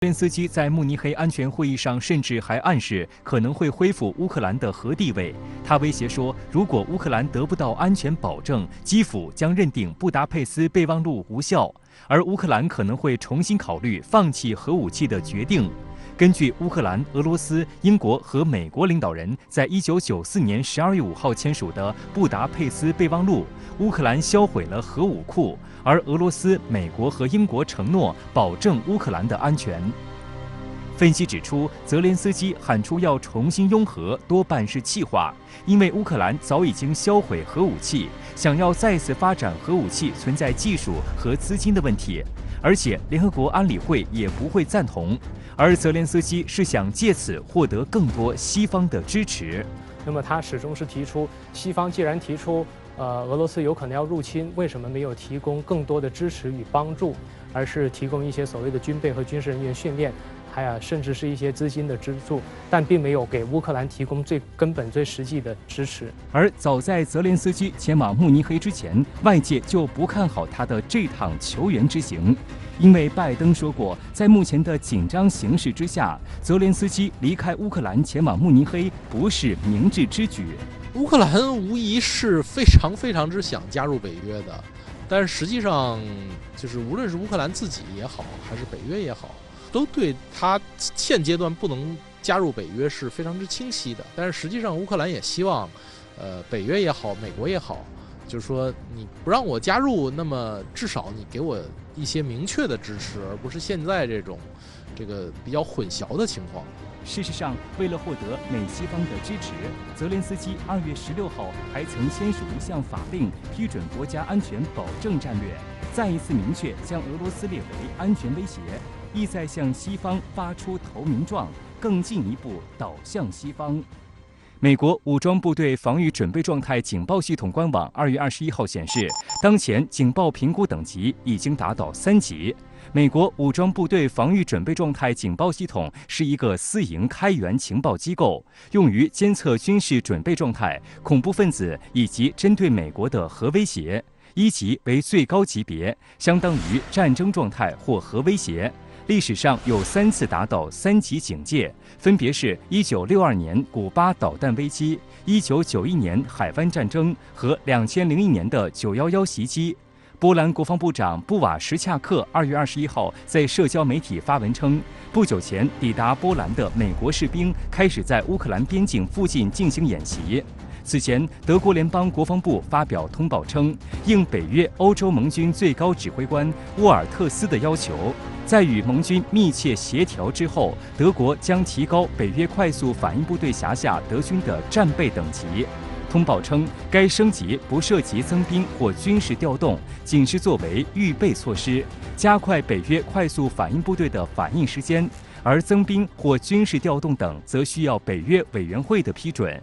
泽连斯基在慕尼黑安全会议上甚至还暗示可能会恢复乌克兰的核地位。他威胁说，如果乌克兰得不到安全保证，基辅将认定布达佩斯备忘录无效，而乌克兰可能会重新考虑放弃核武器的决定。根据乌克兰、俄罗斯、英国和美国领导人在1994年12月5号签署的布达佩斯备忘录，乌克兰销毁了核武库，而俄罗斯、美国和英国承诺保证乌克兰的安全。分析指出，泽连斯基喊出要重新拥核，多半是气话，因为乌克兰早已经销毁核武器，想要再次发展核武器存在技术和资金的问题，而且联合国安理会也不会赞同。而泽连斯基是想借此获得更多西方的支持。那么他始终是提出，西方既然提出俄罗斯有可能要入侵，为什么没有提供更多的支持与帮助，而是提供一些所谓的军备和军事人员训练，甚至是一些资金的资助，但并没有给乌克兰提供最根本、最实际的支持。而早在泽连斯基前往慕尼黑之前，外界就不看好他的这趟求援之行，因为拜登说过，在目前的紧张形势之下，泽连斯基离开乌克兰前往慕尼黑不是明智之举。乌克兰无疑是非常之想加入北约的，但是实际上，就是无论是乌克兰自己也好，还是北约也好，都对他现阶段不能加入北约是非常之清晰的。但是实际上，乌克兰也希望，北约也好，美国也好，就是说你不让我加入，那么至少你给我一些明确的支持，而不是现在这个比较混淆的情况。事实上，为了获得美西方的支持，泽连斯基2月16号还曾签署一项法令，批准国家安全保证战略，再一次明确将俄罗斯列为安全威胁，意在向西方发出投名状，更进一步导向西方。美国武装部队防御准备状态警报系统官网2月21号显示，当前警报评估等级已经达到3级。美国武装部队防御准备状态警报系统是一个私营开源情报机构，用于监测军事准备状态、恐怖分子以及针对美国的核威胁。1级为最高级别，相当于战争状态或核威胁。历史上有3次达到3级警戒，分别是1962年古巴导弹危机、1991年海湾战争和2001年的911袭击。波兰国防部长布瓦什恰克2月21号在社交媒体发文称，不久前抵达波兰的美国士兵开始在乌克兰边境附近进行演习。此前，德国联邦国防部发表通报称，应北约欧洲盟军最高指挥官沃尔特斯的要求，在与盟军密切协调之后，德国将提高北约快速反应部队辖下德军的战备等级。通报称，该升级不涉及增兵或军事调动，仅是作为预备措施，加快北约快速反应部队的反应时间，而增兵或军事调动等则需要北约委员会的批准。